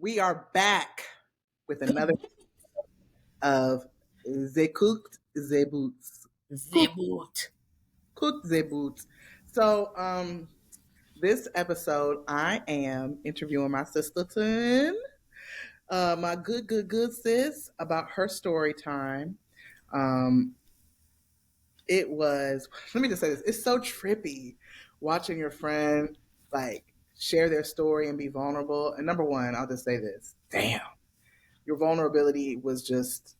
We are back with another of They Cooked They Boots. Zeboot. Cooked They Boots. So, this episode, I am interviewing my sisterton, my good sis, about her story time. Um, it was, let me just say this, it's so trippy watching your friend like share their story and be vulnerable. And number one, I'll just say this, damn, your vulnerability was just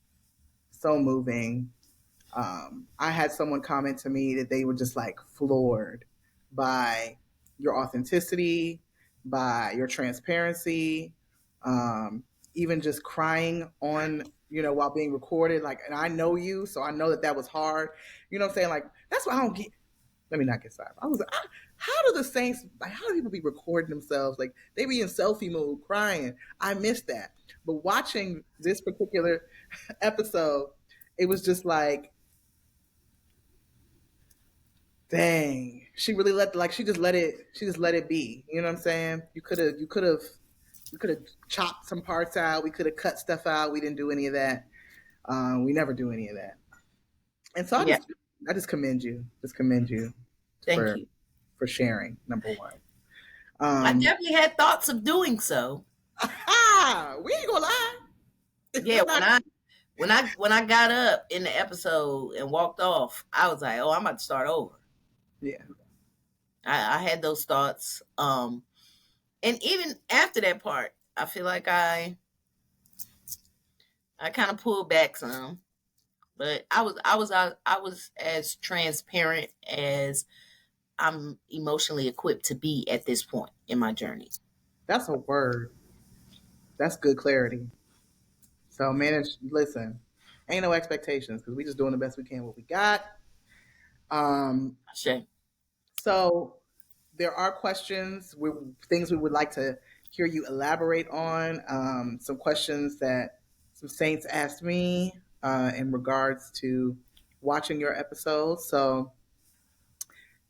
so moving. I had someone comment to me that they were just like floored by your authenticity, by your transparency, even just crying on, while being recorded. Like, and I know you, so I know that that was hard. You know what I'm saying? Like, that's what I don't get. Let me not get started. How do the Saints, like, how do people be recording themselves? Like, they be in selfie mode crying. I miss that. But watching this particular episode, it was just like, dang, she really she just let it be. You know what I'm saying? We could have chopped some parts out. We could have cut stuff out. We didn't do any of that. We never do any of that. And so Yeah, I just commend you. Just commend you thank for you. for sharing. Number one. I definitely had thoughts of doing so. We ain't gonna lie. Yeah, It's not. when I got up in the episode and walked off, I was like, "Oh, I'm about to start over." Yeah, I had those thoughts. And even after that part, I feel like I kind of pulled back some, but I was as transparent as I'm emotionally equipped to be at this point in my journey. that's a word. That's good clarity. So manage. Listen, ain't no expectations because we just doing the best we can what we got. Um, Shay. so there are questions, things we would like to hear you elaborate on. Some questions that some saints asked me in regards to watching your episodes. So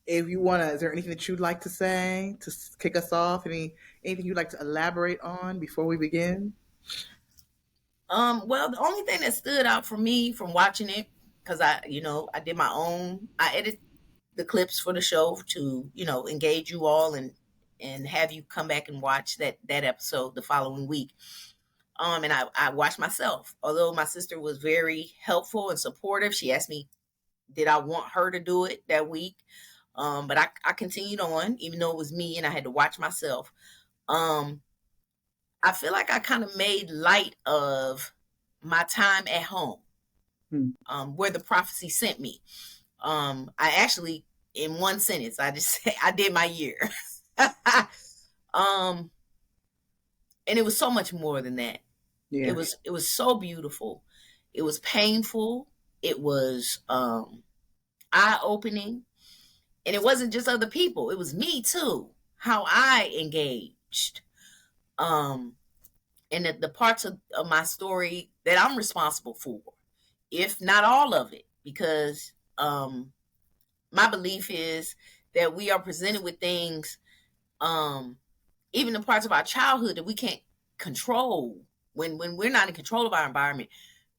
if you want to, is there anything that you'd like to say to kick us off? Anything you'd like to elaborate on before we begin? Well, the only thing that stood out for me from watching it, because I did my own, I edited the clips for the show to, engage you all and have you come back and watch that episode the following week. And I watched myself. Although my sister was very helpful and supportive, she asked me, did I want her to do it that week? But I continued on, even though it was me and I had to watch myself. Um, I feel like I kind of made light of my time at home, Hmm. where the prophecy sent me. I actually, in one sentence, I just say I did my year. um, and it was so much more than that. Yeah, It was so beautiful. It was painful. It was eye opening, and it wasn't just other people. It was me too. How I engaged. Um, and the parts of my story that I'm responsible for, if not all of it, because my belief is that we are presented with things, um, even the parts of our childhood that we can't control. When we're not in control of our environment,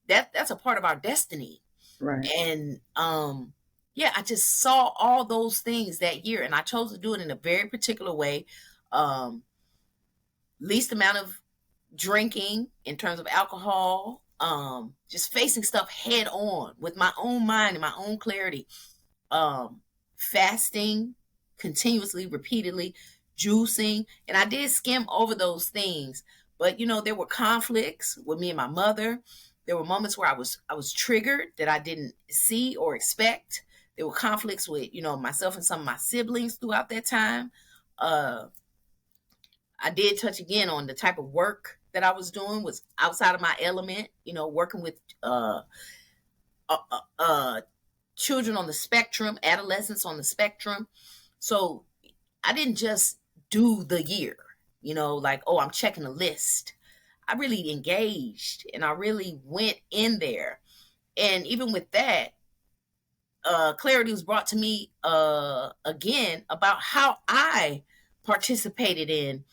that's a part of our destiny. right. And yeah, I just saw all those things that year, and I chose to do it in a very particular way. Um, Least amount of drinking in terms of alcohol, just facing stuff head on with my own mind and my own clarity, fasting continuously, repeatedly, juicing. And I did skim over those things, but there were conflicts with me and my mother. There were moments where I was triggered that I didn't see or expect. There were conflicts with, myself and some of my siblings throughout that time. I did touch again on the type of work that I was doing was outside of my element, working with uh, uh, children on the spectrum, adolescents on the spectrum. So I didn't just do the year, like, oh, I'm checking a list. I really engaged and I really went in there. And even with that, clarity was brought to me again about how I participated in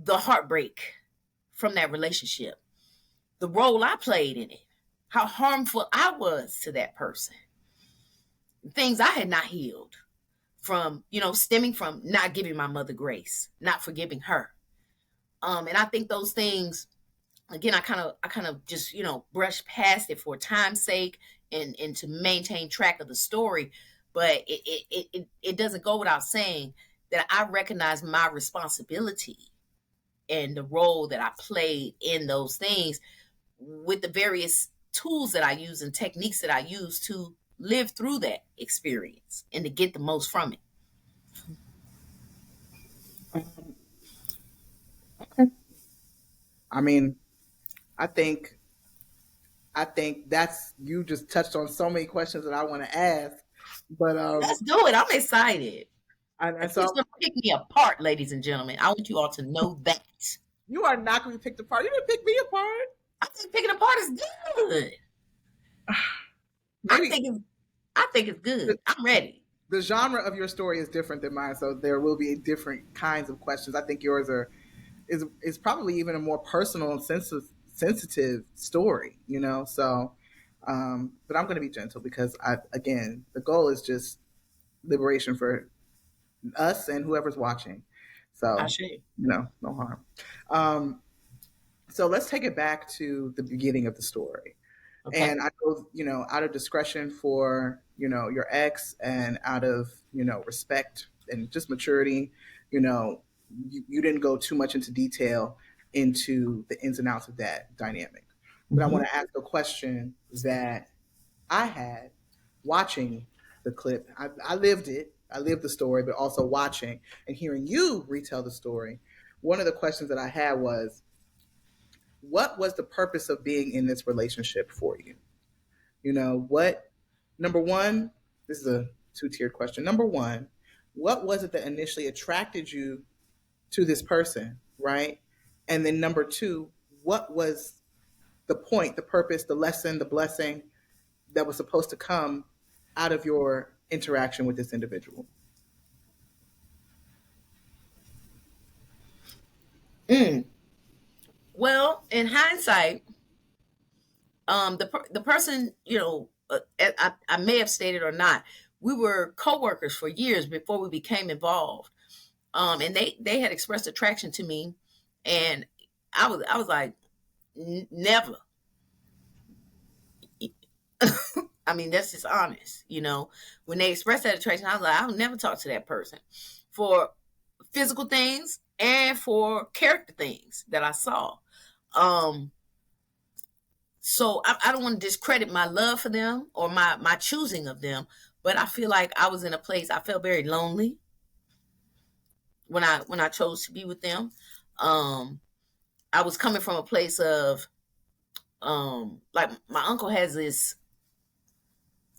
the heartbreak from that relationship, the role I played in it, how harmful I was to that person, things I had not healed from, stemming from not giving my mother grace, not forgiving her. And I think those things, again, I kind of just, brush past it for time's sake and to maintain track of the story. But it doesn't go without saying that I recognize my responsibility and the role that I played in those things with the various tools that I use and techniques that I use to live through that experience and to get the most from it. Um, okay. I mean, I think I think that's you just touched on so many questions that I want to ask, but Let's do it. I'm excited. and And so please don't pick me apart, ladies and gentlemen. I want you all to know that. you are not going to be picked apart. You didn't pick me apart. I think picking apart is good. I Maybe think it's I think it's good. I'm ready. the genre of your story is different than mine, so there will be different kinds of questions. I think yours is probably even a more personal and sensitive story, you know. So, but I'm going to be gentle because again, the goal is just liberation for us and whoever's watching. I So, should. no harm. Um, so let's take it back to the beginning of the story. Okay. And I go, out of discretion for, your ex and out of, respect and just maturity, you know, you didn't go too much into detail into the ins and outs of that dynamic. But I Mm-hmm. want to ask a question that I had watching the clip. I lived it. I lived the story, but also watching and hearing you retell the story. One of the questions that I had was, what was the purpose of being in this relationship for you? What, number one, this is a two-tiered question. Number one, what was it that initially attracted you to this person, right? And then number two, what was the point, the purpose, the lesson, the blessing that was supposed to come out of your interaction with this individual? Mm. Well, in hindsight, the person, I may have stated or not, we were coworkers for years before we became involved. And they had expressed attraction to me, and I was like, never. I mean, that's just honest, When they expressed that attraction, I was like, I'll never talk to that person for physical things and for character things that I saw. Um, so I don't want to discredit my love for them or my choosing of them, but I feel like I was in a place I felt very lonely when I chose to be with them. Um, I was coming from a place of like my uncle has this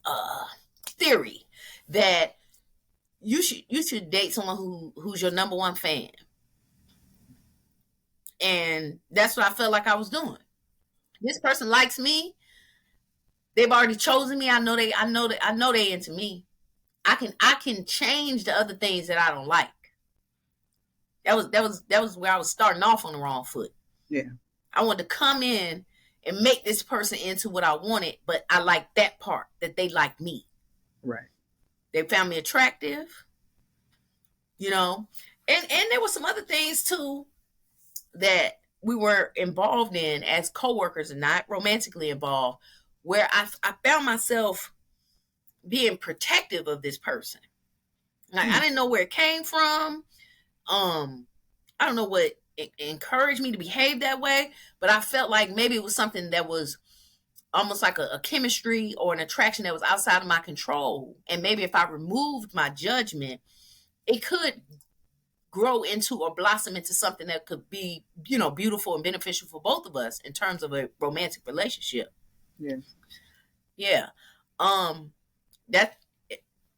uh theory that you should date someone who's your number one fan, and that's what I felt like I was doing. This person likes me. They've already chosen me. I know they into me. I can change the other things that I don't like. That was where I was starting off on the wrong foot. Yeah, I wanted to come in and make this person into what I wanted, but I like that part that they like me. right. They found me attractive, you know, and there were some other things too that we were involved in as coworkers and not romantically involved, where I found myself being protective of this person. Like I Hmm. didn't know where it came from. Um, I don't know what encouraged me to behave that way, but I felt like maybe it was something that was almost like a chemistry or an attraction that was outside of my control. And maybe if I removed my judgment, it could grow into or blossom into something that could be, beautiful and beneficial for both of us in terms of a romantic relationship. Yeah. Yeah. Um, that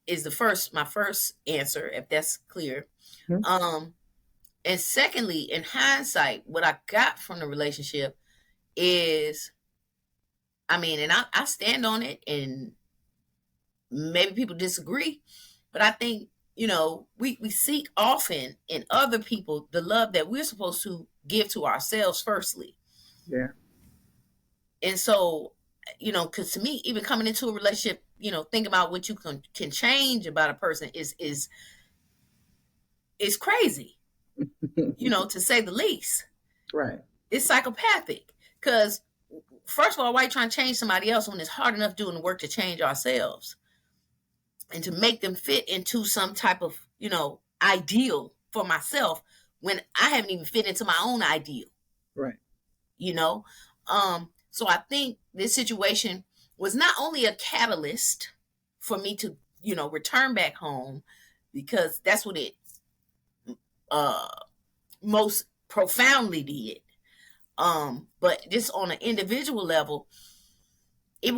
is my first answer, if that's clear. Hmm. Um, and secondly, in hindsight, what I got from the relationship is, I mean, and I stand on it, and maybe people disagree, but I think, we seek often in other people the love that we're supposed to give to ourselves firstly. Yeah. And so, because to me, even coming into a relationship, think about what you can change about a person is crazy, to say the least. Right. It's psychopathic. Because first of all, why are you trying to change somebody else when it's hard enough doing the work to change ourselves and to make them fit into some type of, ideal for myself when I haven't even fit into my own ideal, Right. you know? So I think this situation was not only a catalyst for me to, return back home, because that's what it uh most profoundly did. But just on an individual level, it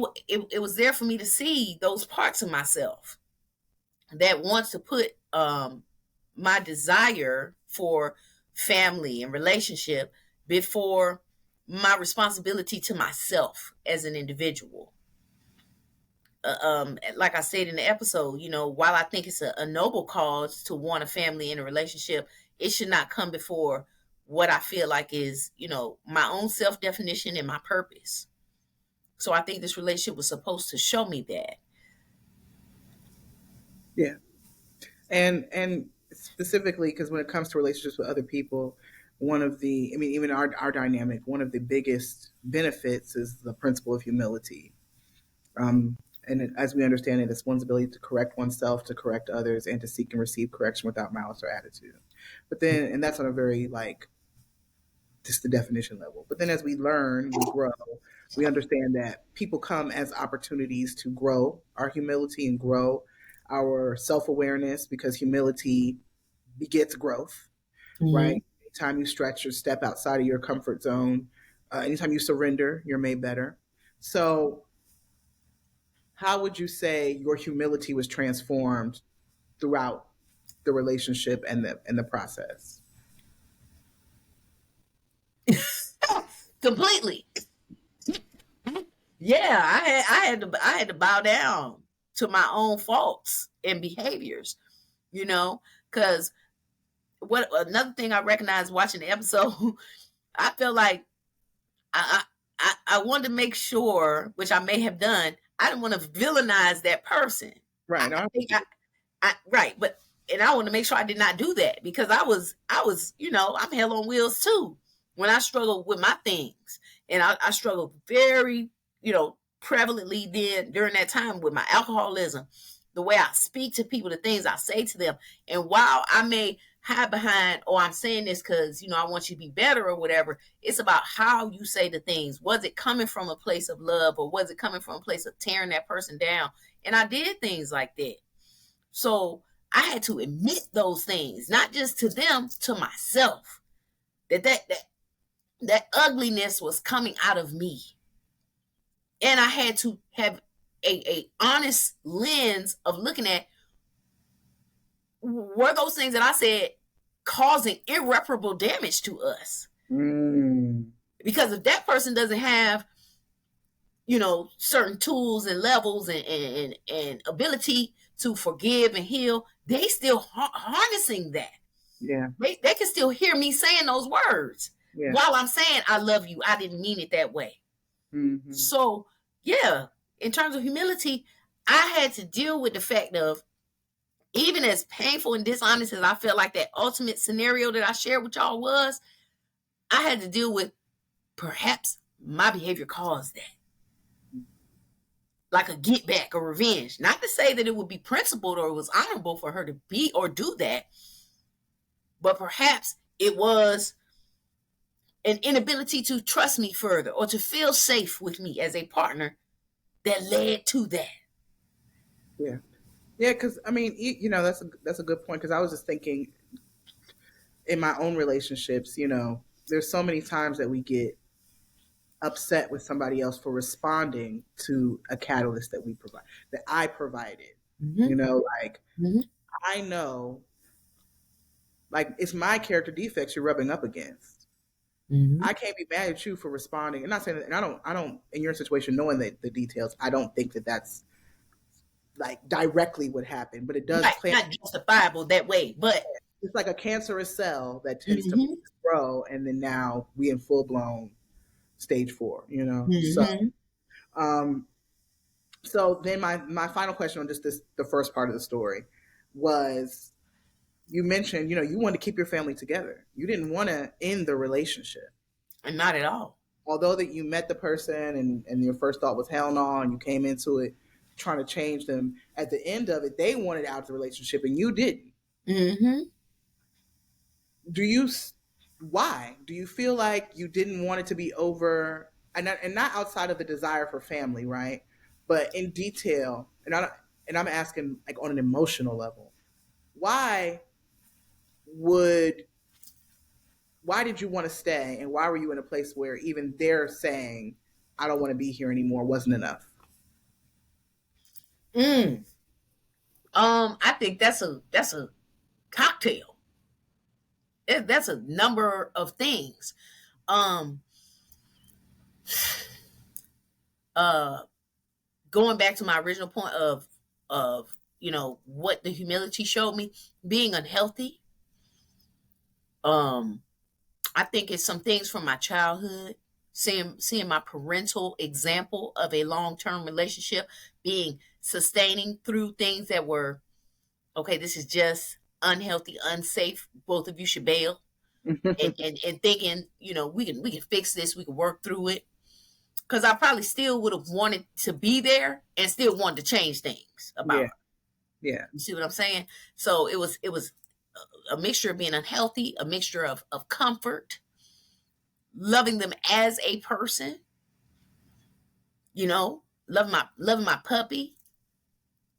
was there for me to see those parts of myself that wants to put my desire for family and relationship before my responsibility to myself as an individual. Like I said in the episode, while I think it's a noble cause to want a family and a relationship, it should not come before what I feel like is, my own self definition and my purpose. So I think this relationship was supposed to show me that. Yeah. And specifically because when it comes to relationships with other people, one of the, I mean, even our dynamic, one of the biggest benefits is the principle of humility. And as we understand it, it's one's ability to correct oneself, to correct others, and to seek and receive correction without malice or attitude. But then, and that's on a very like just the definition level. But then as we learn, we grow, we understand that people come as opportunities to grow our humility and grow our self awareness because humility begets growth, Mm-hmm. right? Anytime you stretch or step outside of your comfort zone, anytime you surrender, you're made better. So, how would you say your humility was transformed throughout the relationship and the process? Completely. Yeah, I had to bow down to my own faults and behaviors, because what another thing I recognized watching the episode, I felt like I wanted to make sure, which I may have done, I didn't want to villainize that person. I, Right. I No, think right, but and I want to make sure I did not do that because I was, I'm hell on wheels too. When I struggled with my things, and I struggled very, prevalently then during that time with my alcoholism, the way I speak to people, the things I say to them, and while I may hide behind, oh, I'm saying this because I want you to be better or whatever. It's about how you say the things. Was it coming from a place of love, or was it coming from a place of tearing that person down? And I did things like that. So I had to admit those things, not just to them, to myself. That ugliness was coming out of me. And I had to have a honest lens of looking at, were those things that I said causing irreparable damage to us? mm, Because if that person doesn't have, certain tools and levels and ability to forgive and heal, they still harnessing that. yeah, They can still hear me saying those words yeah. while I'm saying I love you. I didn't mean it that way. Hmm. So yeah, in terms of humility, I had to deal with the fact of, even as painful and dishonest as I felt like that ultimate scenario that I shared with y'all was, I had to deal with, perhaps my behavior caused that. Like a get back or revenge. Not to say that it would be principled or it was honorable for her to be or do that, but perhaps it was an inability to trust me further or to feel safe with me as a partner that led to that. Yeah. Yeah, because I mean, that's a good point. Because I was just thinking in my own relationships, there's so many times that we get upset with somebody else for responding to a catalyst that we provide, that I provided. Mm-hmm. Like Mm-hmm. I know, like it's my character defects you're rubbing up against. Mm-hmm. I can't be mad at you for responding. And not saying that, and I don't, in your situation, knowing the details, I don't think that that's like directly what happened, but it does Right, play. not justifiable that way, but it's like a cancerous cell that tends to Mm-hmm. grow, and then now we in full blown stage 4. Mm-hmm. Um, so then my final question on just this the first part of the story was, you mentioned, you wanted to keep your family together. You didn't want to end the relationship. And not at all. Although that you met the person, and your first thought was hell no, and you came into it trying to change them, at the end of it, they wanted out of the relationship and you didn't. Mm-hmm. Do you, why? Do you feel like you didn't want it to be over? And not outside of the desire for family, right? But in detail, and I'm asking like on an emotional level, why would why did you want to stay, and why were you in a place where even they're saying I don't want to be here anymore wasn't enough? Mm. I think that's a cocktail. That's a number of things. Um, uh, Going back to my original point of what the humility showed me, being unhealthy. Um, I think it's some things from my childhood, seeing my parental example of a long term relationship being sustaining through things that were okay. This is just unhealthy, unsafe. Both of you should bail. And thinking, we can fix this, we can work through it. Because I probably still would have wanted to be there and still wanted to change things about Yeah, her. yeah, You see what I'm saying? So it was a mixture of being unhealthy, a mixture of comfort, loving them as a person, loving my puppy,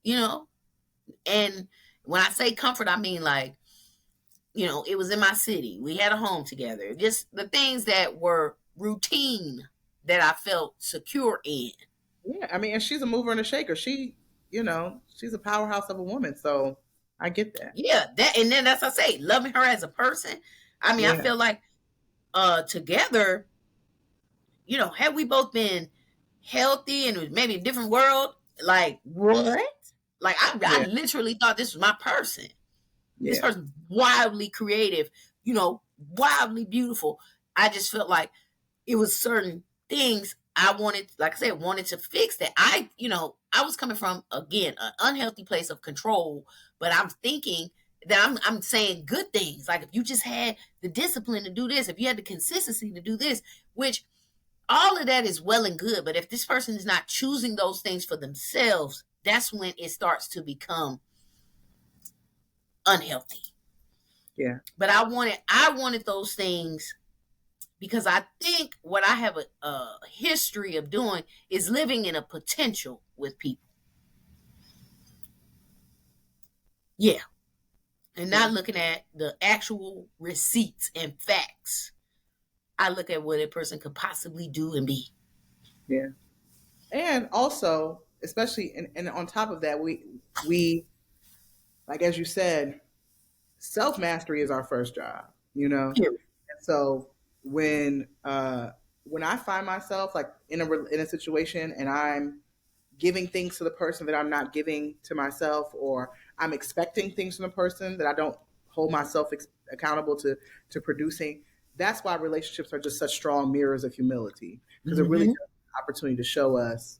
you know. And when I say comfort, I mean like, it was in my city. We had a home together. Just the things that were routine that I felt secure in. yeah. I mean, and she's a mover and a shaker. She's a powerhouse of a woman. So I get that. Yeah, that and then that's I say, loving her as a person. I mean, I Yeah, feel like together, had we both been healthy and it was maybe a different world, like what? Like I yeah, literally thought this was my person. This yeah, person's wildly creative, wildly beautiful. I just felt like it was certain things I wanted, like I said, wanted to fix that. I was coming from again an unhealthy place of control, but I'm thinking that I'm saying good things. Like if you just had the discipline to do this, if you had the consistency to do this, which all of that is well and good, but if this person is not choosing those things for themselves, that's when it starts to become unhealthy. yeah, But I wanted those things because I think what I have a history of doing is living in a potential with people. Yeah. And yeah, not looking at the actual receipts and facts. I look at what a person could possibly do and be. yeah. And also, especially, and on top of that, we like, as you said, self mastery is our first job. Period. And so when I find myself like in a situation and I'm giving things to the person that I'm not giving to myself, or I'm expecting things from the person that I don't hold myself accountable to producing. That's why relationships are just such strong mirrors of humility, because it really Mm-hmm. gives us an opportunity to show us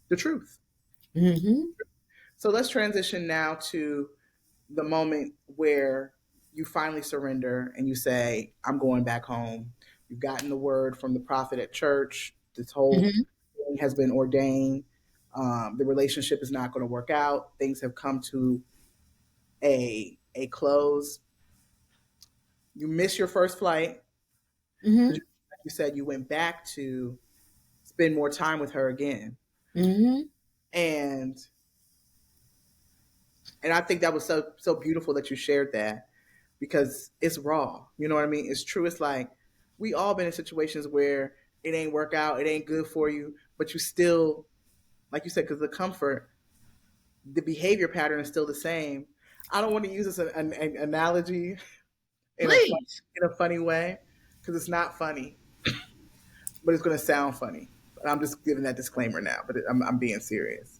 the truth. Mm-hmm. So let's transition now to the moment where you finally surrender and you say, I'm going back home. You've gotten the word from the prophet at church. This whole Mm-hmm. thing has been ordained. The relationship is not going to work out. Things have come to a close. You miss your first flight Mm-hmm. because, like you said, you went back to spend more time with her again. Mm-hmm. And I think that was so beautiful that you shared that, because it's raw. You know what I mean? It's true. It's like we all been in situations where it ain't work out, it ain't good for you, but you still, like you said, because the comfort, the behavior pattern is still the same. I don't want to use this an analogy Please. in a funny way, because it's not funny, but it's going to sound funny. But I'm just giving that disclaimer now. But I'm being serious.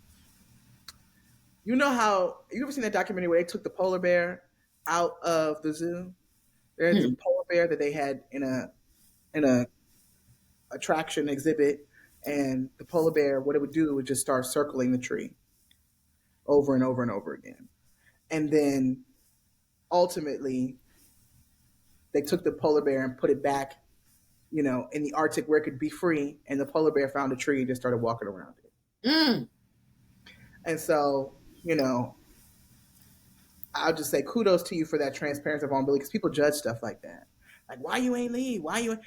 You know how you ever seen that documentary where they took the polar bear out of the zoo. There's a Hmm. polar bear that they had in a attraction exhibit, and the polar bear, what it would do would just start circling the tree over and over and over again. And then ultimately, they took the polar bear and put it back, in the Arctic where it could be free. And the polar bear found a tree and just started walking around it. Mm. And so, I'll just say kudos to you for that transparency of vulnerability because people judge stuff like that. Like, why you ain't leave? Why you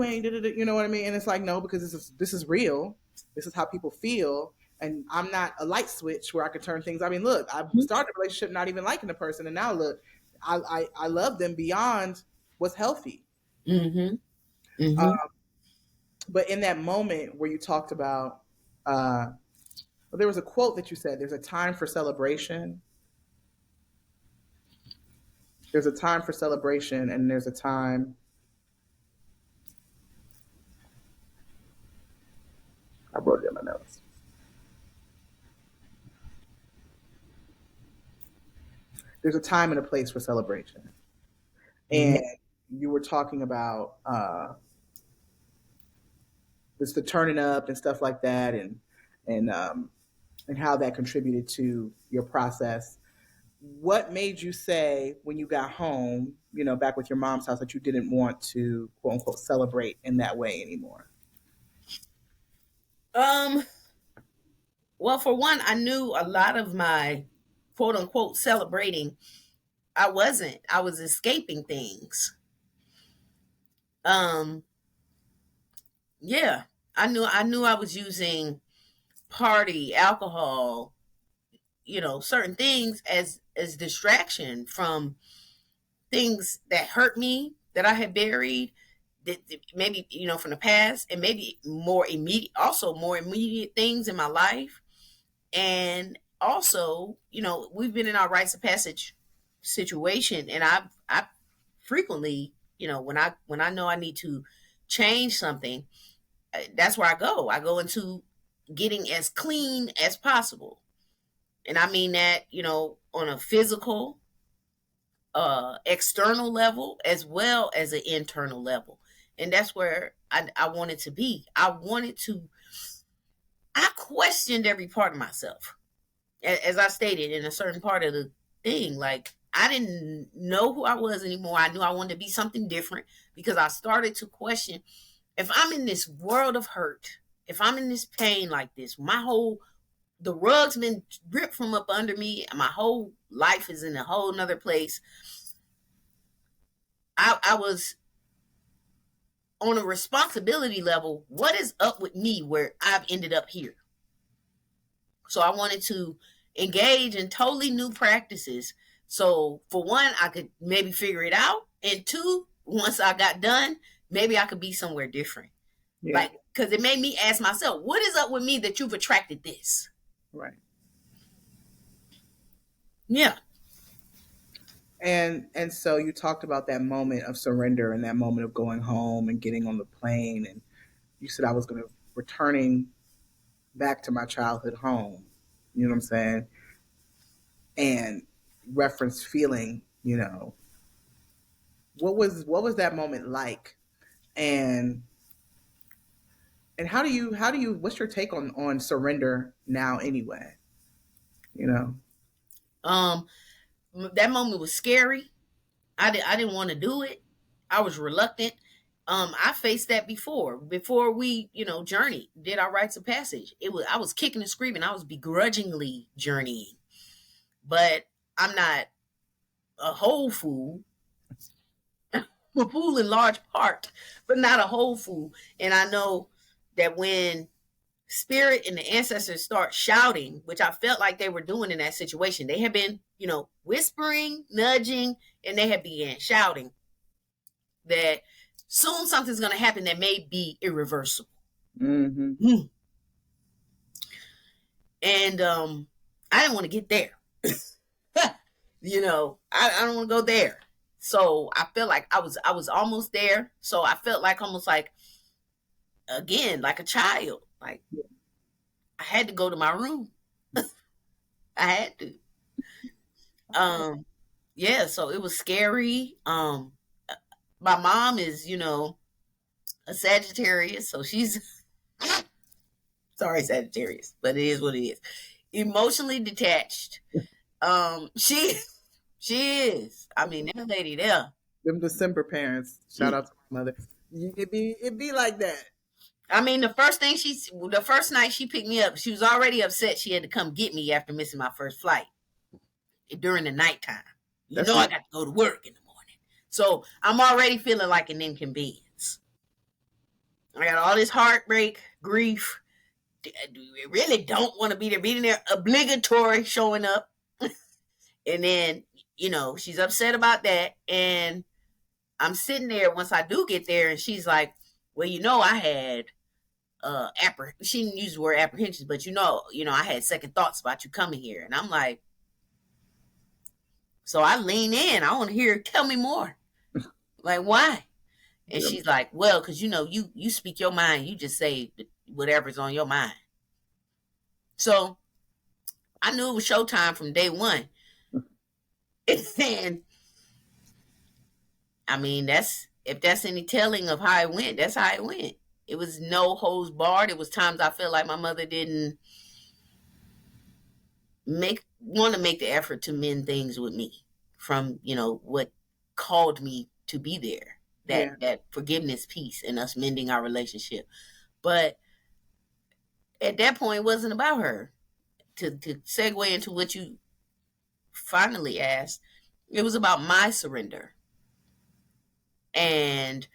ain't, you know what I mean? And it's like, no, because this is real. This is how people feel. And I'm not a light switch where I can turn things. I mean, look, I started a relationship not even liking the person. And now look, I love them beyond what's healthy. Mm-hmm. Uh, Mm-hmm. but in that moment where you talked about, uh, well, there was a quote that you said, there's a time for celebration. There's a time for celebration and there's a time, I wrote it in my notes. There's a time and a place for celebration. And you were talking about this the turning up and stuff like that, and and how that contributed to your process. What made you say when you got home, back with your mom's house, that you didn't want to quote unquote celebrate in that way anymore? Um. Well, for one, I knew a lot of my quote unquote celebrating. I wasn't. I was escaping things. Um. Yeah. I knew I was using party, alcohol, certain things as distraction from things that hurt me that I had buried, that maybe from the past, and maybe more immediate things in my life. And also, we've been in our rites of passage situation, and I frequently, when I know I need to change something, that's where I go into getting as clean as possible. And I mean that, on a physical, external level as well as an internal level. And that's where I wanted to be. I questioned every part of myself. As I stated in a certain part of the thing, like, I didn't know who I was anymore. I knew I wanted to be something different because I started to question, if I'm in this world of hurt, if I'm in this pain like this, the rug's been ripped from up under me, and my whole life is in a whole nother place. I was on a responsibility level. What is up with me where I've ended up here? So I wanted to engage in totally new practices. So for one, I could maybe figure it out. And two, once I got done, maybe I could be somewhere different. Yeah, Like, because it made me ask myself, what is up with me that you've attracted this? right. Yeah. And so you talked about that moment of surrender and that moment of going home and getting on the plane, and you said I was going to returning back to my childhood home. You know what I'm saying? And reference feeling. What was that moment like? And how do you what's your take on surrender now anyway? You know? Um, that moment was scary. I didn't want to do it. I was reluctant. I faced that before we, journeyed, did our rites of passage. I was kicking and screaming. I was begrudgingly journeying, but I'm not a whole fool. I'm a fool in large part, but not a whole fool. And I know that when spirit and the ancestors start shouting, which I felt like they were doing in that situation, they had been, whispering, nudging, and they had began shouting that soon something's going to happen that may be irreversible. Mm-hmm. Mm. And I didn't want to get there. I don't want to go there. So I felt like I was almost there. So I felt like almost like, again, like a child. Like, I had to go to my room. I had to. Um yeah, so it was scary. My mom is, a Sagittarius, so she's sorry, Sagittarius, but it is what it is. Emotionally detached. She she is. I mean, that lady there. Them December parents. Shout out to my mother. It be like that. I mean, the first night she picked me up, she was already upset she had to come get me after missing my first flight during the nighttime. That's I not. got to go to work in the morning. So I'm already feeling like an inconvenience. I got all this heartbreak, grief. We really don't want to be there. Being there, obligatory showing up. And then, she's upset about that. And I'm sitting there once I do get there, and she's like, well, I had she didn't use the word apprehensions, but I had second thoughts about you coming here. And I'm like, so I lean in. I want to hear, tell me more. Like, why? And Yeah. she's like, well, because you speak your mind. You just say whatever's on your mind. So I knew it was showtime from day one. And I mean, if that's any telling of how it went, that's how it went. It was no holds barred. It was times I felt like my mother didn't make the effort to mend things with me from, what called me to be there. Yeah. That forgiveness piece and us mending our relationship. But at that point it wasn't about her. To segue into what you finally asked, it was about my surrender. And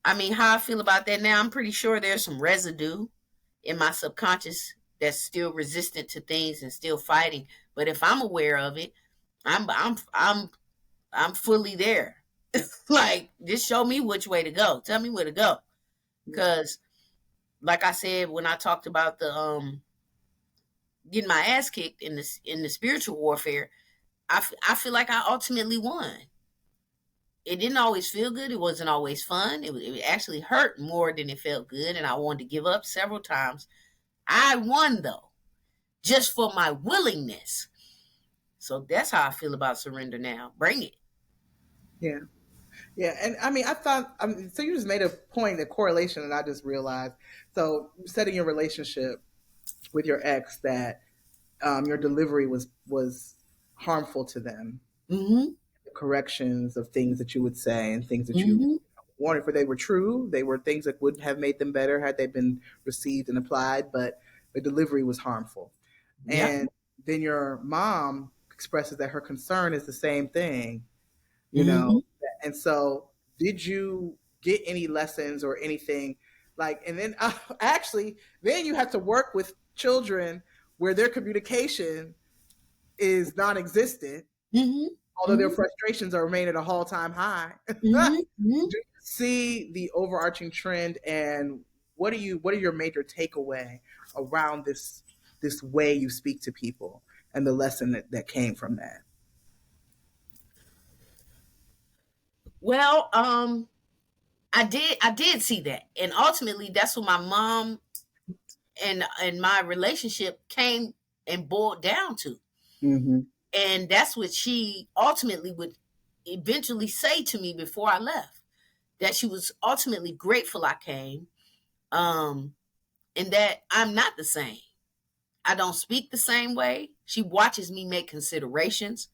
I mean, how I feel about that now, I'm pretty sure there's some residue in my subconscious that's still resistant to things and still fighting. But if I'm aware of it, I'm fully there. Like, just show me which way to go. Tell me where to go. Yeah. Because, like I said, when I talked about the getting my ass kicked in the spiritual warfare, I feel like I ultimately won. It didn't always feel good. It wasn't always fun. It actually hurt more than it felt good, and I wanted to give up several times. I won though, just for my willingness. So that's how I feel about surrender now. Bring it. Yeah. Yeah. And I mean, I thought, so you just made a point, a correlation, and I just realized. So, you said in your relationship with your ex that your delivery was harmful to them. Mm-hmm. Corrections of things that you would say and things that you Mm-hmm. wanted for they were true. They were things that would have made them better had they been received and applied, but the delivery was harmful. Yep. And then your mom expresses that her concern is the same thing, you know. Mm-hmm. And so, did you get any lessons or anything like? And then actually, then you have to work with children where their communication is non-existent, although their Mm-hmm. frustrations are remain at a all-time high. Mm-hmm. Mm-hmm. Do you see the overarching trend, and what are your major takeaway around this way you speak to people and the lesson that came from that? Well, I did see that, and ultimately, that's what my mom and my relationship came and boiled down to. Mm-hmm. And that's what she ultimately would eventually say to me before I left. That she was ultimately grateful I came, um, and that I'm not the same. I don't speak the same way. She watches me make considerations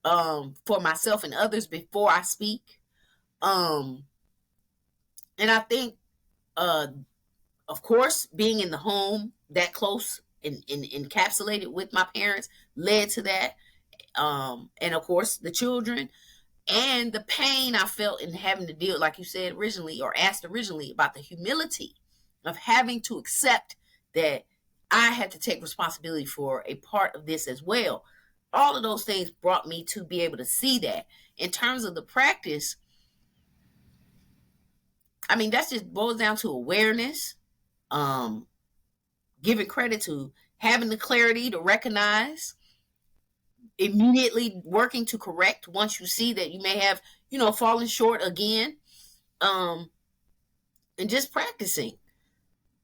for myself and others before I speak. Um, and I think, uh, of course, being in the home that close and encapsulated with my parents led to that. And of course, the children and the pain I felt in having to deal, like you said originally, or asked originally, about the humility of having to accept that I had to take responsibility for a part of this as well. All of those things brought me to be able to see that. In terms of the practice, I mean, that just boils down to awareness, um, giving credit to having the clarity to recognize, immediately working to correct once you see that you may have, fallen short again, um, and just practicing.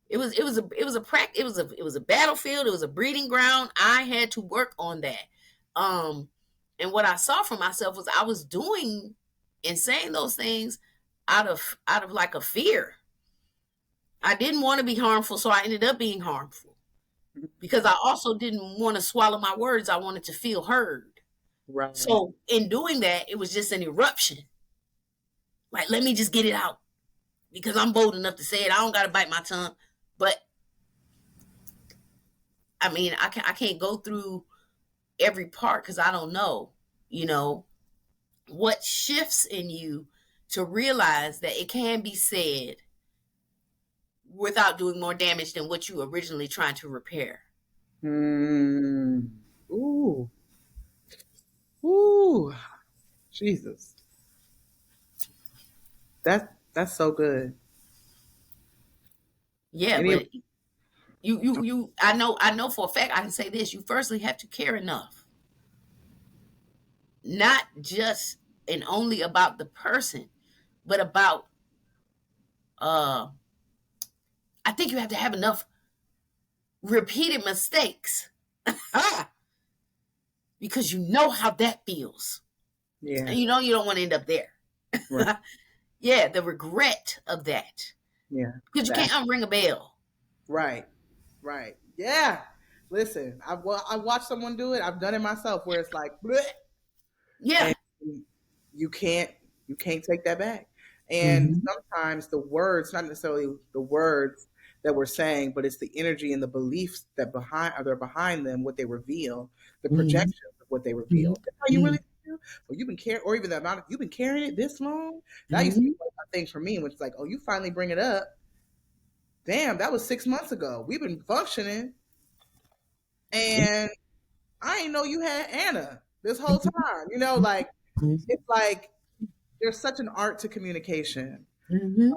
It was a battlefield. It was a breeding ground. I had to work on that. Um, And what I saw for myself was I was doing and saying those things out of like a fear. I didn't want to be harmful, so I ended up being harmful because I also didn't want to swallow my words. I wanted to feel heard. Right. So in doing that, it was just an eruption. Like, let me just get it out because I'm bold enough to say it. I don't got to bite my tongue. But I mean, I can't go through every part because I don't know, you know, what shifts in you to realize that it can be said without doing more damage than what you originally trying to repair. Hmm. Ooh. Ooh. Jesus. That's so good. Yeah, Any but you I know for a fact I can say this. You firstly have to care enough, not just and only about the person, but about uh I think you have to have enough repeated mistakes because you know how that feels. Yeah. And you know you don't want to end up there. Right. Yeah, the regret of that. Yeah. Because you can't That. unring a bell. Right. Right. Yeah. Listen, I watched someone do it. I've done it myself where it's like, bleh, and Yeah. you can't you can't take that back. And Mm-hmm. sometimes the words, not necessarily the words that we're saying, but it's the energy and the beliefs that behind are there behind them, what they reveal, the Mm-hmm. projections of what they Mm-hmm. reveal. That's how you really feel. Or you've been carrying, or even the amount of you've been carrying it this long. That used to be Mm-hmm. one of my things for me, when it's like, oh, you finally bring it up. Damn, that was 6 months ago. We've been functioning, and I didn't know you had Anna this whole time. Like it's like there's such an art to communication. Mm-hmm.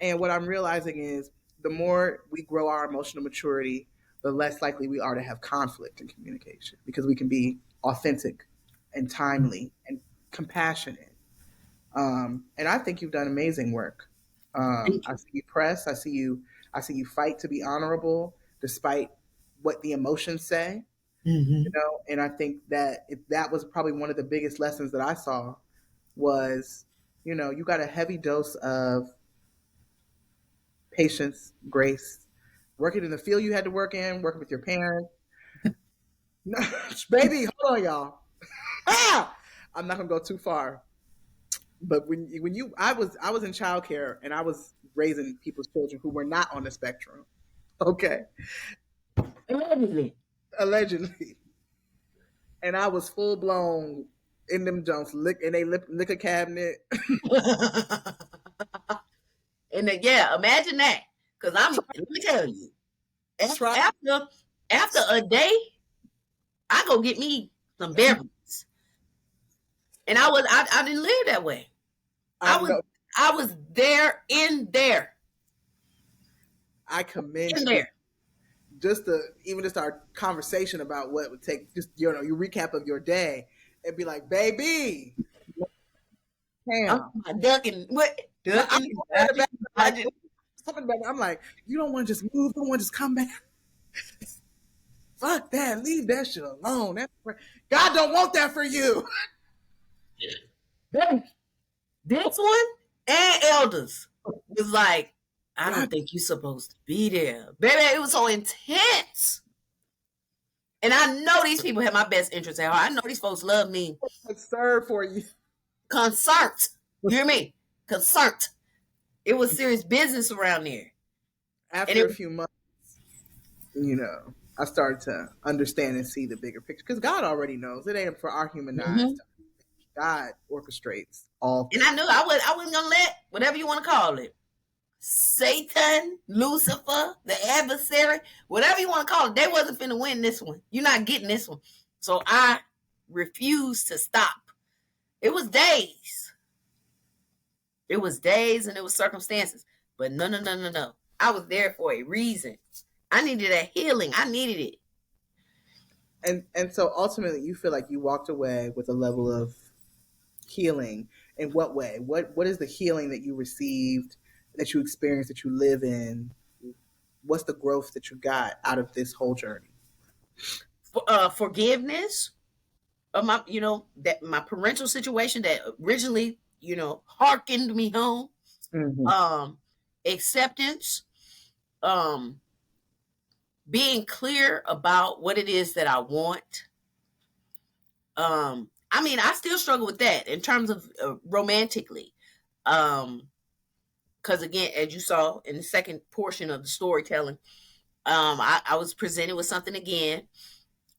And what I'm realizing is the more we grow our emotional maturity, the less likely we are to have conflict in communication because we can be authentic and timely and compassionate. And I think you've done amazing work. Thank I you. see you press. I see you fight to be honorable despite what the emotions say. Mm-hmm. And I think that that was probably one of the biggest lessons that I saw was, you got a heavy dose of patience, grace, working in the field you had to work in, working with your parents. No, baby, hold on, y'all. Ah! I'm not gonna go too far, but I was in childcare and I was raising people's children who were not on the spectrum. Okay, Allegedly. allegedly, and I was full blown in them junks, liquor cabinet. And then, yeah, imagine that. Because let me tell you, Try. after a day, I go get me some berries. And I didn't live that way. I I was know. I was there in there. I commend In you. there. Just our conversation about what it would take, just your recap of your day, and be like, baby, I'm Cam. ducking what? I'm Ducking and in the dodging back, and like dodging. something back. I'm like, you don't want to just move, don't want to just come back. Fuck that, leave that shit alone. God don't want that for you. Baby, this one and elders was like, I don't God think you're supposed to be there. Baby, it was so intense. And I know these people have my best interest at heart. I know these folks love me. serve for you. Concerned. You hear me? Concerned. It was serious business around there. And After it a few months, I started to understand and see the bigger picture because God already knows. It ain't for our human eyes. mhm. God orchestrates all And I things. knew I wasn't gonna let whatever you want to call it. Satan, Lucifer, the adversary, whatever you want to call it, they wasn't finna win this one. You're not getting this one. So I refused to stop. It was days. It was days and it was circumstances. But no, no, no, no, no. I was there for a reason. I needed a healing. I needed it. And so ultimately, you feel like you walked away with a level of healing. In what way? What is the healing that you received, that you experienced, that you live in? What's the growth that you got out of this whole journey? Forgiveness, of my, that my parental situation that originally, hearkened me home. Hmm. Um, Acceptance, um, being clear about what it is that I want. I mean, I still struggle with that in terms of romantically. Um, because again, as you saw in the second portion of the storytelling, I was presented with something again,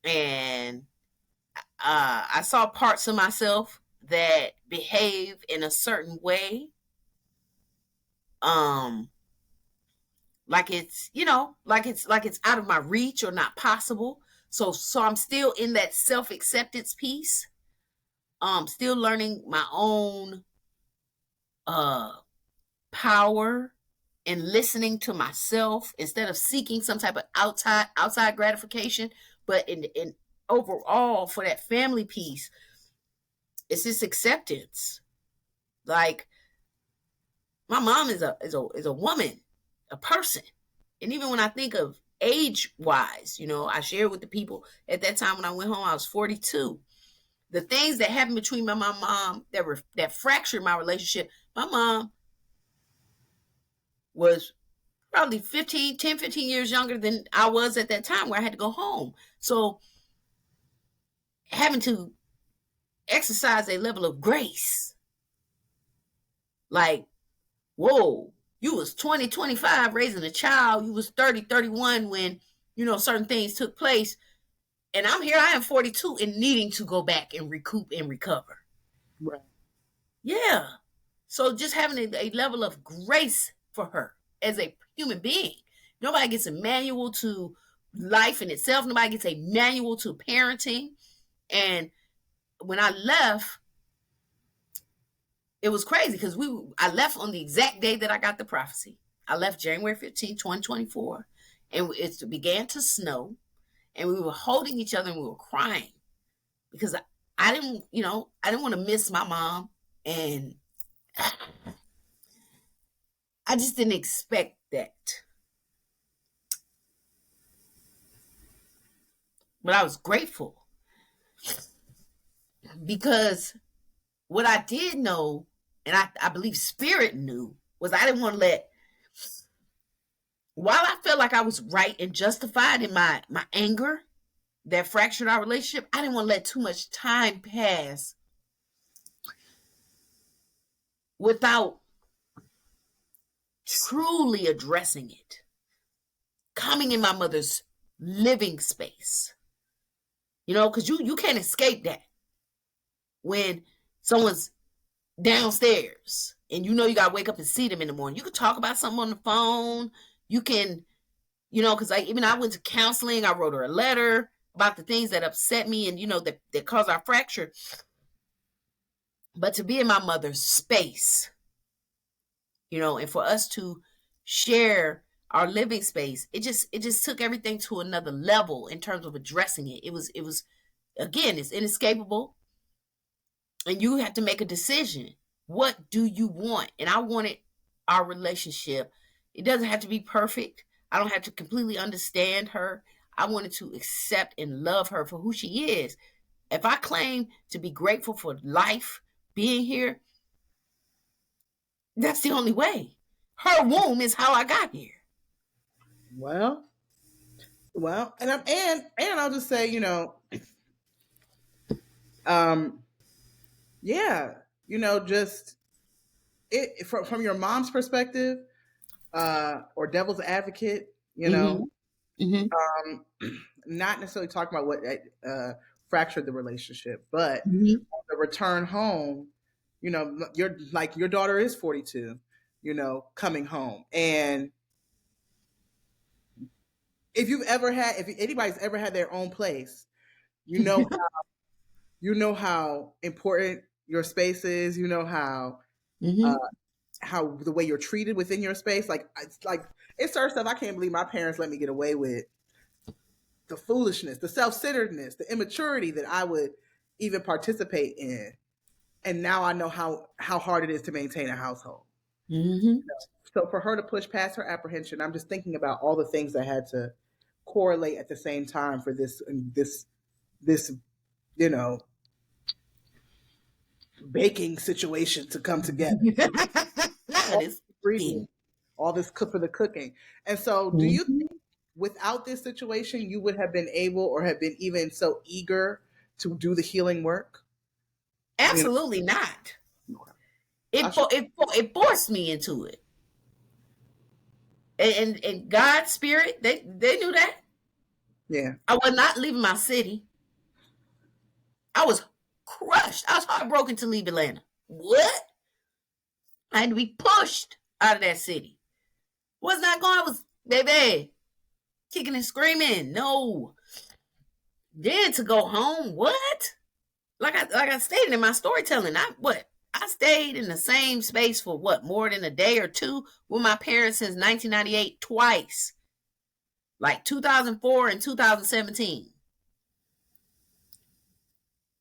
and I saw parts of myself that behave in a certain way, um, like it's like it's out of my reach or not possible. So I'm still in that self acceptance piece. Still learning my own uh power and listening to myself instead of seeking some type of outside gratification. But in overall for that family piece, it's this acceptance. Like my mom is a woman, a person. And even when I think of age wise, I shared with the people at that time when I went home, I was 42. The things that happened between my mom that fractured my relationship, my mom was probably 15 years younger than I was at that time where I had to go home. So having to exercise a level of grace, like, whoa, you was 20, 25 raising a child. You was 30, 31 when, certain things took place. And I'm here, I am 42 and needing to go back and recoup and recover. Right. Yeah. So just having a level of grace for her as a human being. Nobody gets a manual to life in itself. Nobody gets a manual to parenting. And when I left, it was crazy because I left on the exact day that I got the prophecy. I left January 15th, 2024, and it began to snow, and we were holding each other and we were crying because I didn't want to miss my mom, and I just didn't expect that. But I was grateful because what I did know, and I believe spirit knew, was I didn't want to let, while I felt like I was right and justified in my anger that fractured our relationship, I didn't want to let too much time pass without truly addressing it. Coming in my mother's living space, because you can't escape that when someone's downstairs and you got to wake up and see them in the morning. You can talk about something on the phone. You can, because I went to counseling. I wrote her a letter about the things that upset me and, that caused our fracture. But to be in my mother's space, and for us to share our living space, it just took everything to another level in terms of addressing it. It was again, it's inescapable, and you have to make a decision. What do you want? And I wanted our relationship. It doesn't have to be perfect. I don't have to completely understand her. I wanted to accept and love her for who she is. If I claim to be grateful for life, being here, that's the only way. Her womb is how I got here. Well, and I'll just say, um, yeah, just from your mom's perspective, or devil's advocate, Mm-hmm. Mm-hmm. um, not necessarily talking about what fractured the relationship, but Mm-hmm. on the return home, your daughter is 42, coming home, and if anybody's ever had their own place, you know how important your space is. You know uh, Mm-hmm. how the way you're treated within your space. It's certain stuff I can't believe my parents let me get away with. The foolishness, the self-centeredness, the immaturity that I would even participate in, and now I know how hard it is to maintain a household. Mm-hmm. So for her to push past her apprehension, I'm just thinking about all the things that had to correlate at the same time for this, you know baking situation to come together. Not All this the thing. ingredients, all this cook for the cooking. And so, do you Mhm. think without this situation, you would have been able or have been even so eager to do the healing work? You Absolutely not. know, I It forced me into it. And God's spirit, they knew that. yeah, I was not leaving my city. I was crushed. I was heartbroken to leave Atlanta. What? I had to be pushed out of that city. Was not going. I was, baby, kicking and screaming. No. Then to go home, what? Like I stated in my storytelling, I stayed in the same space for what, more than a day or two with my parents since 1998 twice. Like 2004 and 2017.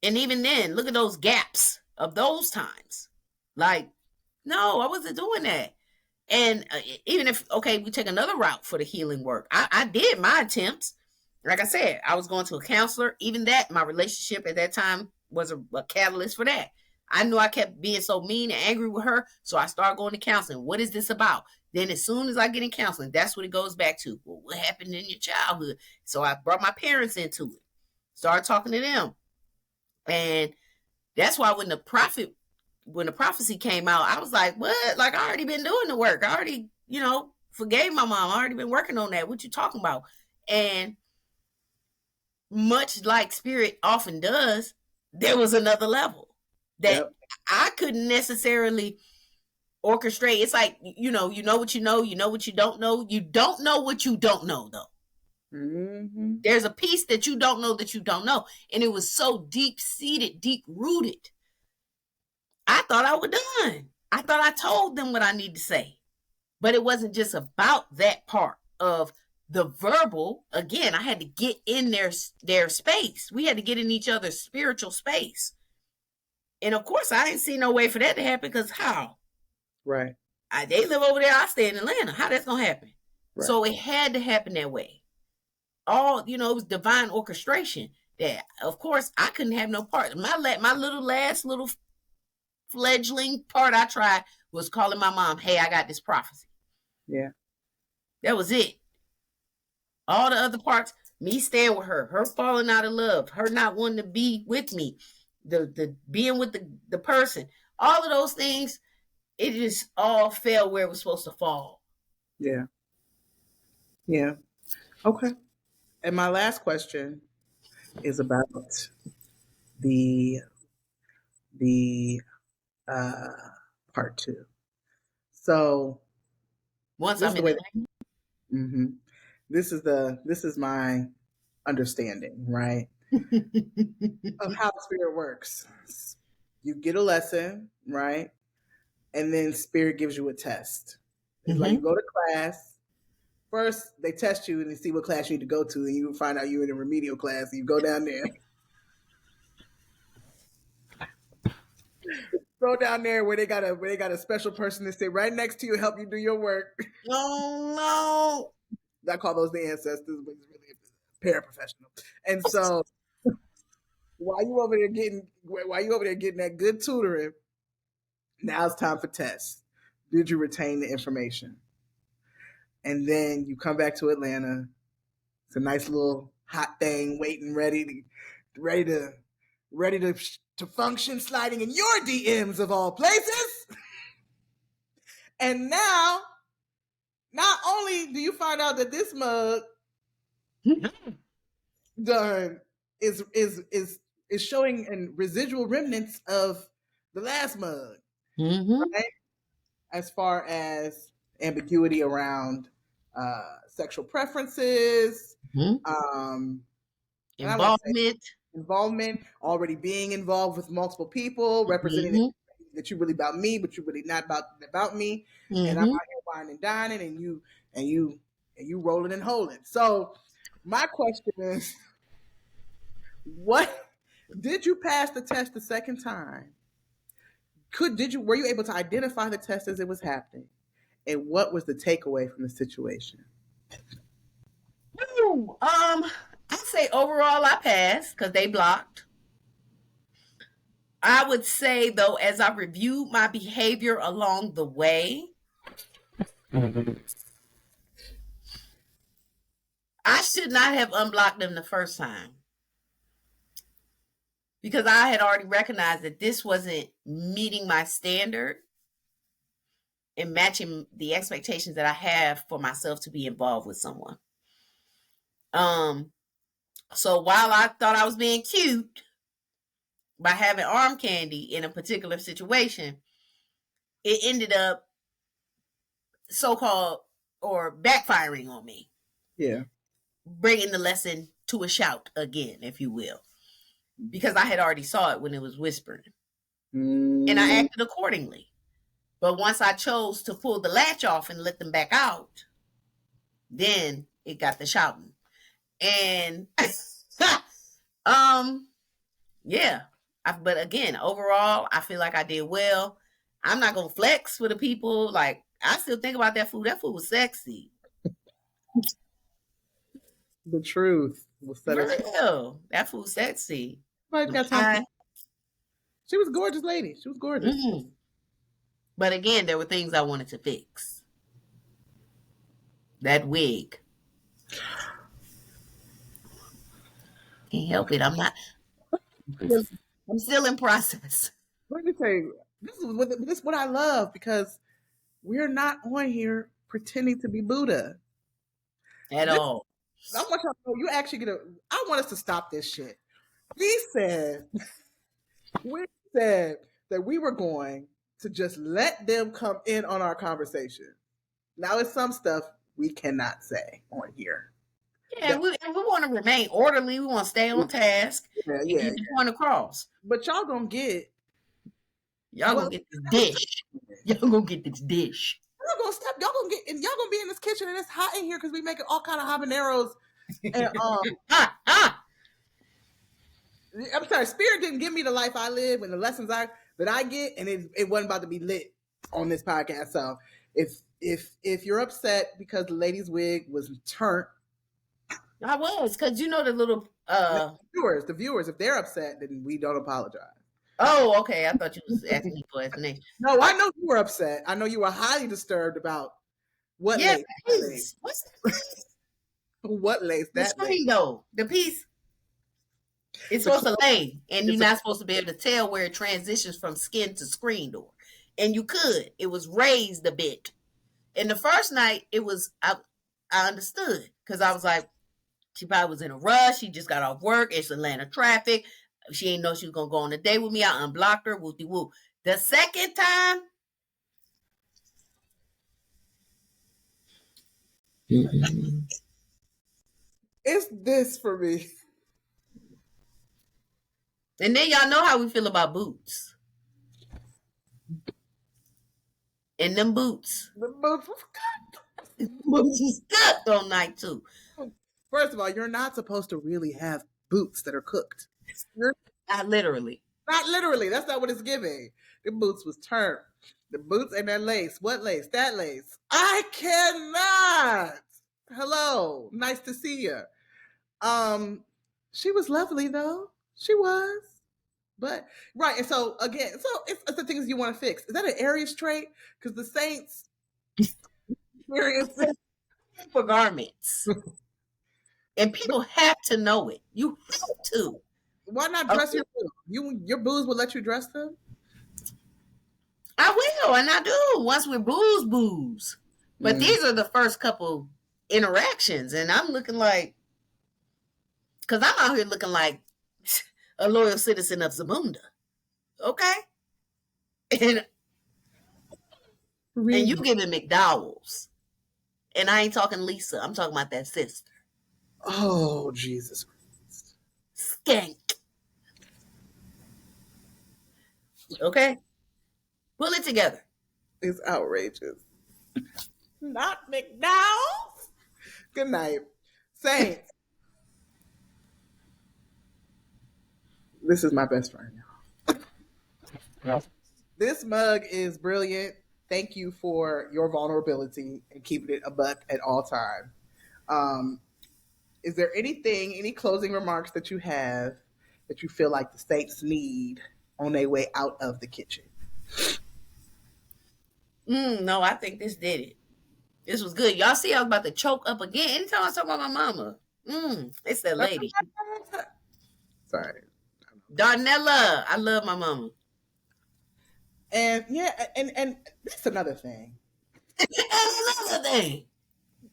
And even then, look at those gaps of those times. Like, no, I wasn't doing that. And even if, okay, we take another route for the healing work, I did my attempts. Like I said, I was going to a counselor. Even that, my relationship at that time was a catalyst for that. I knew I kept being so mean and angry with her, so I started going to counseling. What is this about? Then, as soon as I get in counseling, that's what it goes back to. Well, what happened in your childhood? So I brought my parents into it, started talking to them, and that's why when the prophecy came out, I was like, what? Like, I already been doing the work. I already, forgave my mom. I already been working on that. What you talking about? And much like spirit often does, there was another level that yep, I couldn't necessarily orchestrate. It's like, you know what you know, you know what you don't know. You don't know what you don't know, though. hmm There's a piece that you don't know that you don't know. And it was so deep seated, deep rooted. I thought I was done. I thought I told them what I need to say. But it wasn't just about that part of the verbal. Again, I had to get in their space. We had to get in each other's spiritual space. And of course, I didn't see no way for that to happen because how? right, They live over there, I stay in Atlanta. How that's going to happen? right, So it had to happen that way. It was divine orchestration that, of course, I couldn't have no part. My little last little fledgling part I tried was calling my mom, hey, I got this prophecy. yeah, That was it. All the other parts, me staying with her falling out of love, her not wanting to be with me, the being with the person, all of those things, it just all fell where it was supposed to fall. yeah, yeah. Okay. And my last question is about the the uh, part two. So Once this is I'm the in way. Atlanta. hmm This is my understanding, right, of how spirit works. You get a lesson, right, and then spirit gives you a test. It's like you Mm-hmm. go to class. First, they test you and they see what class you need to go to, and you find out you're in a remedial class. And you go down there, go down there where they got a special person to sit right next to you, help you do your work. Oh I call those the ancestors, but it's really a paraprofessional. And so while you over there getting that good tutoring, now it's time for tests. Did you retain the information? And then you come back to Atlanta. It's a nice little hot thing, waiting, ready to, ready to function, sliding in your DMs of all places. And now, not only do you find out that this mug no. done is showing in residual remnants of the last mug, Mm-hmm. right? As far as ambiguity around sexual preferences, Mm-hmm. um, and I won't say Involvement. involvement, already being involved with multiple people, representing Mm-hmm. that you're really about me, but you're really not about me, and I'm out Mm-hmm. here whining and dining, and you and you rolling and holding. So my question is, what did you pass the test the second time? Did you were you able to identify the test as it was happening? And what was the takeaway from the situation? Ooh, I say overall I passed because they blocked. I would say though, as I reviewed my behavior along the way, I should not have unblocked them the first time because I had already recognized that this wasn't meeting my standard and matching the expectations that I have for myself to be involved with someone. Um, so while I thought I was being cute by having arm candy in a particular situation, it ended up so-called or backfiring on me, Yeah. bringing the lesson to a shout again, if you will, because I had already saw it when it was whispering, and I Mm, acted accordingly. But once I chose to pull the latch off and let them back out, then it got the shouting. And um, yeah. But again, overall, I feel like I did well. I'm not gonna flex for the people. Like I still think about that food. That food was sexy. the truth will set For us. real. That food sexy. Nobody's The got time for. pie. She was a gorgeous lady. She was gorgeous. Mm. But again, there were things I wanted to fix. That wig. Can't help it. I'm still in process. Let me tell you, this is what I love because we're not on here pretending to be Buddha. At This, all. I want y'all to know you actually get a. I want us to stop this shit. We said we said that we were going to just let them come in on our conversation. Now, it's some stuff we cannot say on here. Yeah, That and we want to remain orderly. We want to stay on task yeah, and yeah, get the point across. but y'all gonna get Y'all well. gonna get this dish. Y'all gonna get this dish. Y'all gonna step. Y'all gonna get and y'all gonna be in this kitchen and it's hot in here because we making all kind of habaneros and Ah, ah. I'm sorry, Spirit didn't give me the life I live and the lessons that I get, and it wasn't about to be lit on this podcast. So if you're upset because the lady's wig was turned, I was, because you know the little the viewers, if they're upset, then we don't apologize. oh, okay. I thought you was asking me for explanation. No, I know you were upset. I know you were highly disturbed about what Yeah, lace, that lace, piece. What's the piece? what lace, The that lace. screen though. The piece it's The supposed to clothes, lay, and you're it's a, not supposed to be able to tell where it transitions from skin to screen door. And you could. It was raised a bit. And the first night, it was I understood because I was like, she probably was in a rush. She just got off work. It's Atlanta traffic. She didn't know she was gonna go on a date with me. I unblocked her. Whoopty whoop. The second time, it's this for me. and then y'all know how we feel about boots. And them boots. The most, Boots was cooked on night two. first of all, you're not supposed to really have boots that are cooked. You're I literally. not literally. That's not what it's giving. The boots was turned. The boots and that lace. What lace? That lace. I cannot. Hello. Nice to see you. She was lovely though. She was. But right, and so again, so it's the things you want to fix. Is that an Aries trait? Because the Saints experience For garments. And people have to know it. You have to. why not dress Okay. your boots? Your booze will let you dress them? I will, and I do. Once we're booze. But Mm. these are the first couple interactions, and I'm looking like, because I'm out here looking like a loyal citizen of Zamunda. Okay? And, and you giving McDowell's. And I ain't talking Lisa. I'm talking about that sister. Oh Jesus. Skank. Okay? Pull it together. It's outrageous. Not McDowell's. Good night. Saints. This is my best friend. This mug is brilliant. Thank you for your vulnerability and keeping it a buck at all time. Um, is there anything, any closing remarks that you have that you feel like the Saints need? on their way out of the kitchen. No, I think this did it. This was good. Y'all see, I was about to choke up again. Anytime I talk about my mama, it's that lady, Sorry. Darnella. I love my mama. And yeah, and that's another thing. Another thing.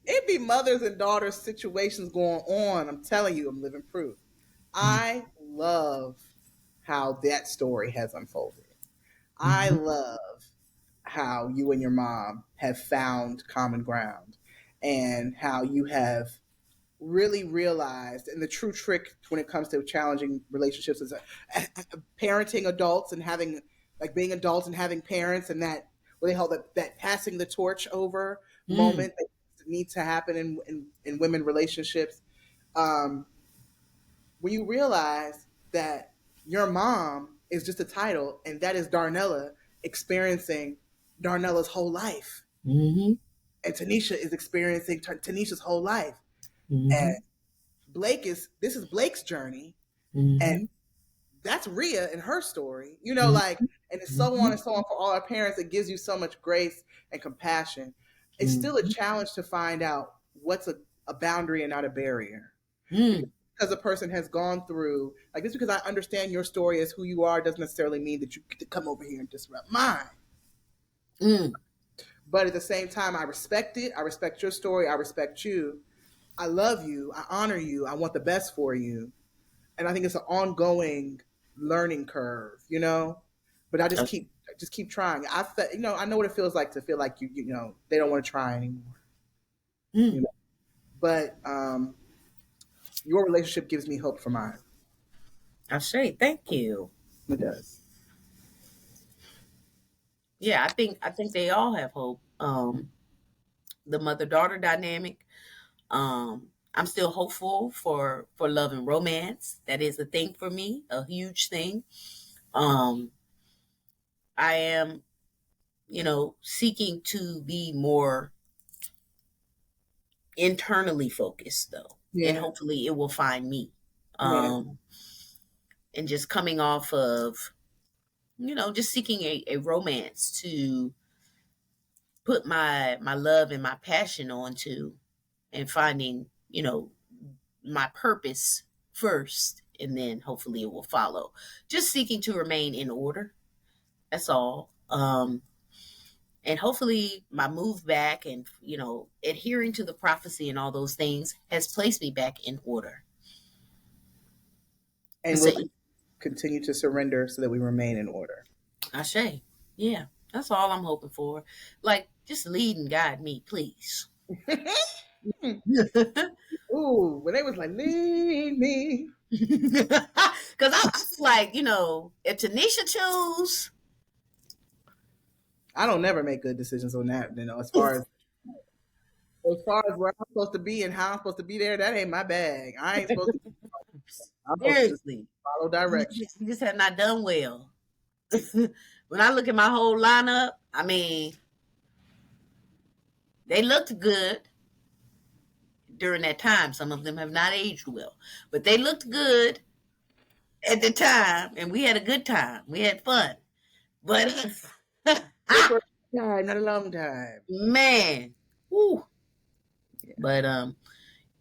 It be mothers and daughters situations going on. I'm telling you, I'm living proof. I love how that story has unfolded. I Mm-hmm. love how you and your mom have found common ground and how you have really realized, and the true trick when it comes to challenging relationships is parenting adults and having, like, being adults and having parents, and that what they call that passing the torch over Mm, moment that needs to happen in women relationships. um, when you realize that your mom is just a title and that is Darnella experiencing Darnella's whole life, mm-hmm. and Tanisha is experiencing Tanisha's whole life, and Mm-hmm. this is Blake's journey, and Mm-hmm. that's Rhea and her story, like, Mm-hmm. and it's so on and so on for all our parents. It gives you so much grace and compassion. It's still a Mm-hmm. challenge to find out what's a boundary and not a barrier. Mm, Because a person has gone through, like, just because I understand your story as who you are doesn't necessarily mean that you get to come over here and disrupt mine. mm. But at the same time, I respect it. I respect your story. I respect you. I love you. I honor you. I want the best for you. And I think it's an ongoing learning curve. But I just keep trying. I know what it feels like to feel like they don't want to try anymore. You Mm. know, but your relationship gives me hope for mine. I say thank you. It does. Yeah, I think they all have hope. The mother daughter dynamic. I'm still hopeful for love and romance. That is a thing for me, a huge thing. Um, I am, seeking to be more internally focused though, and Yeah. hopefully it will find me. Yeah. Um, and just coming off of, just seeking a romance to put my love and my passion onto, and finding, my purpose first, and then hopefully it will follow. Just seeking to remain in order. That's all. And hopefully my move back and, adhering to the prophecy and all those things has placed me back in order. I And we'll say, continue to surrender so that we remain in order. I say, yeah, that's all I'm hoping for. Like, just lead and guide me, please. Ooh, when they was like, lead me. Because I feel like, if Tanisha choose, I don't never make good decisions on that. As far as where I'm supposed to be and how I'm supposed to be there, that ain't my bag. I ain't supposed to. I'm supposed to just seriously, follow you direction. just, you just have not done well. When I look at my whole lineup, I mean, they looked good during that time. Some of them have not aged well, but they looked good at the time, and we had a good time. We had fun. But Good for a time, not a long time. man, whew. Yeah, But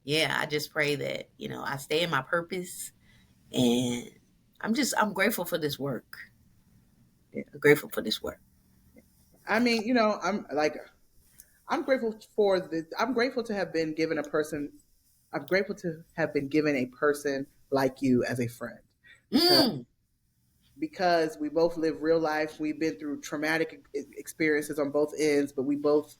yeah, I just pray that I stay in my purpose, and I'm grateful for this work. yeah. I'm grateful for this work. I mean, I'm grateful for the. I'm grateful to have been given a person. I'm grateful to have been given a person like you as a friend, because Mm, because we both live real life. We've been through traumatic experiences on both ends, but we both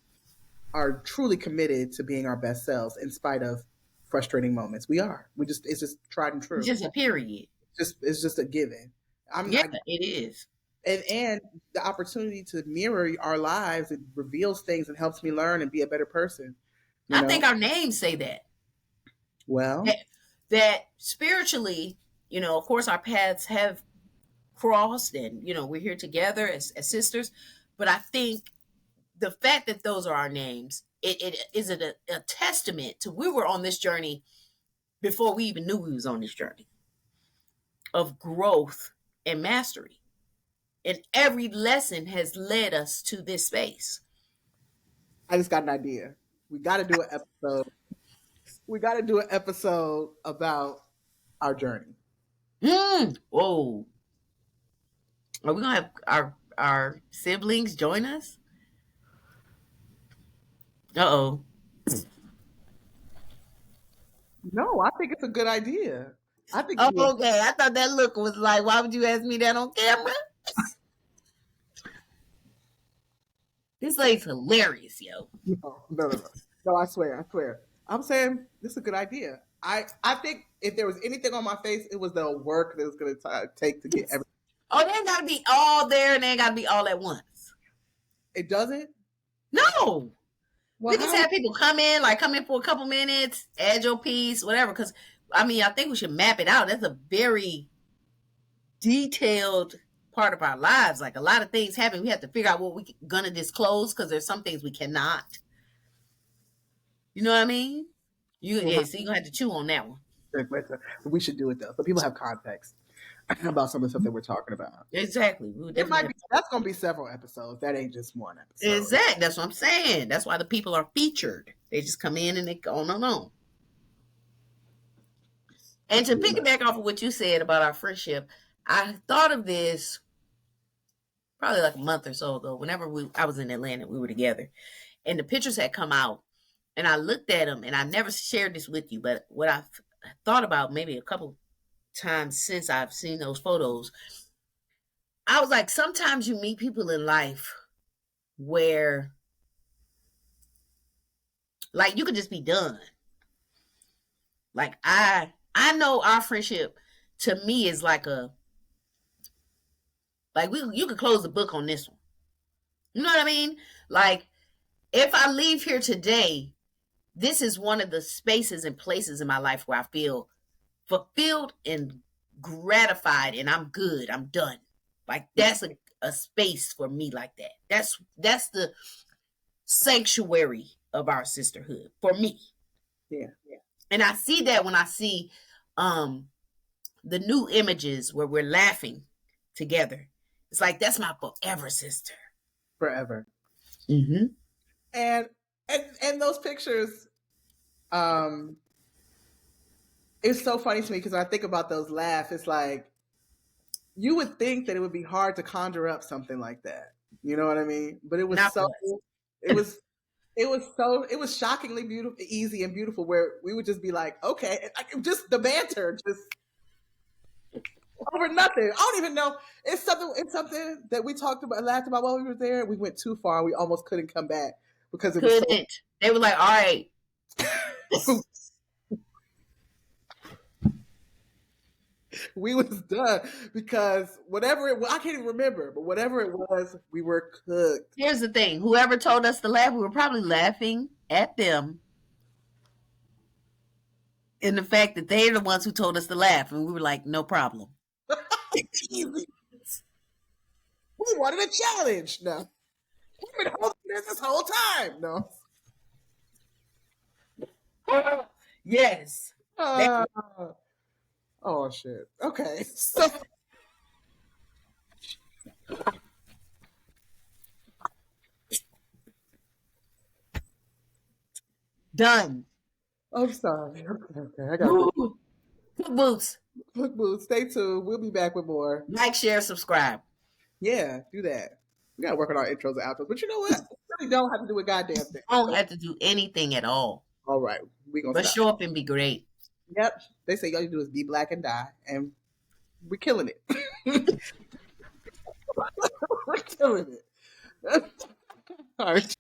are truly committed to being our best selves in spite of frustrating moments. We are. It's just tried and it's true. just a period. It's just a given. I'm Yeah, not, it is. and the opportunity to mirror our lives, it reveals things and helps me learn and be a better person. You I know. think our names say that. Well, That, that spiritually, of course, our paths have crossed, and we're here together as sisters. But I think the fact that those are our names, it is a testament to we were on this journey before we even knew we was on this journey of growth and mastery. And every lesson has led us to this space. I just got an idea. We got to do an episode. We got to do an episode about our journey. Whoa. Are we gonna have our siblings join us? Uh-oh. No, I think it's a good idea. I think Oh, you okay. I thought that look was like, why would you ask me that on camera? This lady's hilarious, yo. no. I swear. I'm saying this is a good idea. I think if there was anything on my face, it was the work that was going to take to get everything. Oh, they ain't gotta be all there and they ain't gotta be all at once. It doesn't. No. Well, We just have people come in for a couple minutes, add your piece, whatever. Because I mean, I think we should map it out. That's a very detailed part of our lives. Like a lot of things happen. We have to figure out what we're gonna disclose because there's some things we cannot. You know what I mean? Yeah. So you're gonna have to chew on that one. we should do it though, so people have context about some of the stuff that we're talking about. Exactly. It might be that's going to be several episodes. That ain't just one episode. Exactly. That's what I'm saying. That's why the people are featured. They just come in and they go on. And to piggyback off of what you said about our friendship, I thought of this probably like a month or so ago. Whenever I was in Atlanta, we were together, and the pictures had come out, and I looked at them, and I never shared this with you, but what I thought about maybe a couple times since I've seen those photos, I was like, sometimes you meet people in life where, like, you could just be done. Like I know our friendship to me is like you could close the book on this one. You know what I mean? Like if I leave here today, this is one of the spaces and places in my life where I feel fulfilled and gratified and I'm good. I'm done. Like that's a space for me like that. That's the sanctuary of our sisterhood for me. Yeah. And I see that when I see the new images where we're laughing together. It's like that's my forever sister. Forever. Mm-hmm. And those pictures, it's so funny to me because I think about those laughs. It's like you would think that it would be hard to conjure up something like that. You know what I mean? But it was it was shockingly beautiful, easy and beautiful. Where we would just be like, okay, just the banter, just over nothing. I don't even know. It's something that we talked about, laughed about while we were there. We went too far. We almost couldn't come back because it was so. They were like, all right. We was done because whatever it was, I can't even remember, but whatever it was, we were cooked. Here's the thing. Whoever told us to laugh, we were probably laughing at them in the fact that they're the ones who told us to laugh. And we were like, no problem. We wanted a challenge. No. We've been holding this whole time. No. Yes. Oh shit. Okay. So done. I'm sorry. Okay. I got Cook boots. Cook boots. Stay tuned. We'll be back with more. Like, share, subscribe. Yeah, do that. We gotta work on our intros and outros. But you know what? We really don't have to do a goddamn thing. Don't have to do anything at all. All right. We gonna show up and be great. Yep. They say all you do is be black and die, and we're killing it. We're killing it. All right.